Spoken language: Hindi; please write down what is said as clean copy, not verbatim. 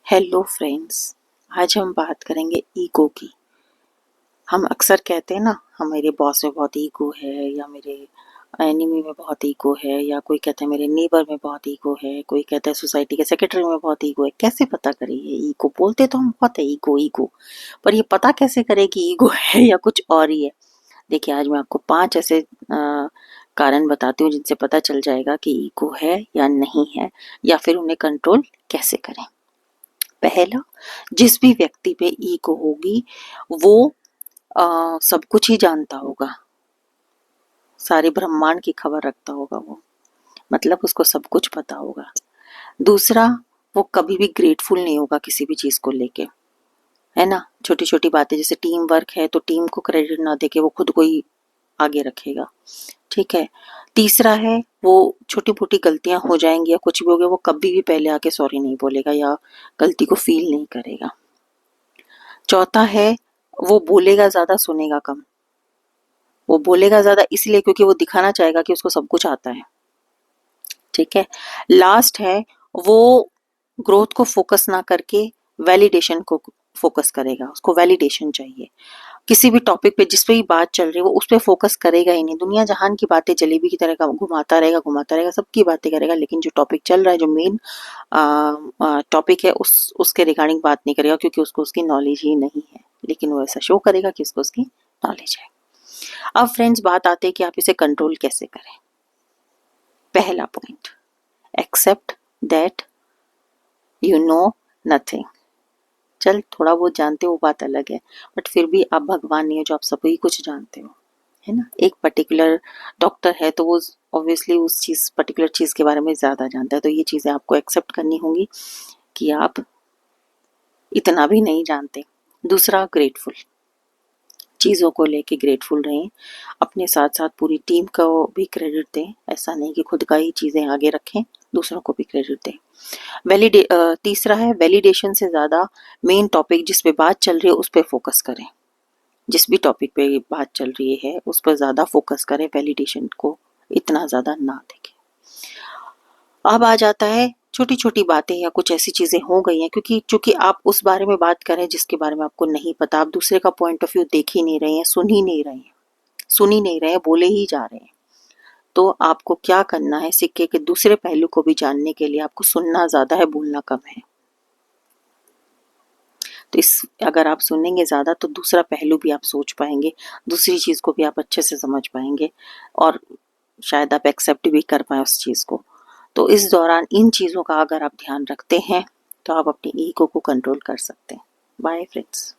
Hello friends. आज हम बात करेंगे ईगो की। हम अक्सर कहते हैं ना, हमारे बॉस में बहुत ईगो है, या मेरे एनिमी में बहुत ईगो है, या कोई कहता है मेरे नेबर में बहुत ईगो है, कोई कहता है सोसाइटी के सेक्रेटरी में बहुत ईगो है। कैसे पता करें ये ईगो? बोलते तो हम बहुत है ईगो ईगो, पर ये पता कैसे करें कि ईगो है या कुछ और ही है? देखिए, आज मैं आपको 5 ऐसे कारण बताती हूँ जिनसे पता चल जाएगा कि ईगो है या नहीं है, या फिर उन्हें कंट्रोल कैसे करें। पहला, जिस भी व्यक्ति पे ईगो होगी वो सब कुछ ही जानता होगा, सारे ब्रह्मांड की खबर रखता होगा वो, मतलब उसको सब कुछ पता होगा। दूसरा, वो कभी भी ग्रेटफुल नहीं होगा किसी भी चीज को लेके, है ना। छोटी छोटी बातें, जैसे टीम वर्क है तो टीम को क्रेडिट ना देके वो खुद को ही आगे रखेगा, ठीक है। तीसरा है, वो छोटी मोटी गलतियां हो जाएंगी या कुछ भी हो गया, वो कभी भी पहले आके सॉरी नहीं बोलेगा या गलती को फील नहीं करेगा। चौथा है, वो बोलेगा ज्यादा सुनेगा कम। वो बोलेगा ज्यादा इसलिए क्योंकि वो दिखाना चाहेगा कि उसको सब कुछ आता है, ठीक है। लास्ट है, वो ग्रोथ को फोकस ना करके वैलिडेशन को फोकस करेगा। उसको वैलिडेशन चाहिए किसी भी टॉपिक पे, जिस पे भी बात चल रही है वो उस पे फोकस करेगा ही नहीं। दुनिया जहान की बातें जलेबी की तरह का घुमाता रहेगा, सबकी बातें करेगा, लेकिन जो टॉपिक चल रहा है, जो मेन टॉपिक है, उसके रिगार्डिंग बात नहीं करेगा, क्योंकि उसको उसकी नॉलेज ही नहीं है। लेकिन वो ऐसा शो करेगा कि उसको उसकी नॉलेज है। अब फ्रेंड्स, बात आती है कि आप इसे कंट्रोल कैसे करें। पहला point, except that you know nothing. चल, थोड़ा बहुत जानते हो वो बात अलग है, बट फिर भी आप भगवान नहीं हो जो आप सभी कुछ जानते हो, है ना। एक पर्टिकुलर डॉक्टर है तो वो ऑब्वियसली उस चीज पर्टिकुलर चीज के बारे में ज्यादा जानता है, तो ये चीजें आपको एक्सेप्ट करनी होंगी कि आप इतना भी नहीं जानते। दूसरा, ग्रेटफुल, चीज़ों को लेके ग्रेटफुल रहें। अपने साथ साथ पूरी टीम को भी क्रेडिट दें, ऐसा नहीं कि खुद का ही चीज़ें आगे रखें, दूसरों को भी क्रेडिट दें। तीसरा है, वैलिडेशन से ज़्यादा मेन टॉपिक जिस पे बात चल रही है उस पे फोकस करें। जिस भी टॉपिक पे बात चल रही है उस पर ज़्यादा फोकस करें, वैलिडेशन को इतना ज़्यादा ना देखें। अब आ जाता है, छोटी छोटी बातें या कुछ ऐसी चीजें हो गई हैं, क्योंकि चूंकि आप उस बारे में बात कर रहे हैं जिसके बारे में आपको नहीं पता, आप दूसरे का पॉइंट ऑफ व्यू देख ही नहीं रहे हैं, सुन ही नहीं रहे हैं, बोले ही जा रहे हैं। तो आपको क्या करना है, सिक्के के दूसरे पहलू को भी जानने के लिए आपको सुनना ज्यादा है, बोलना कम है। तो इस अगर आप सुनेंगे ज्यादा तो दूसरा पहलू भी आप सोच पाएंगे, दूसरी चीज को भी आप अच्छे से समझ पाएंगे, और शायद आप एक्सेप्ट भी कर पाए उस चीज को। तो इस दौरान इन चीज़ों का अगर आप ध्यान रखते हैं तो आप अपनी ईगो को कंट्रोल कर सकते हैं। Bye friends.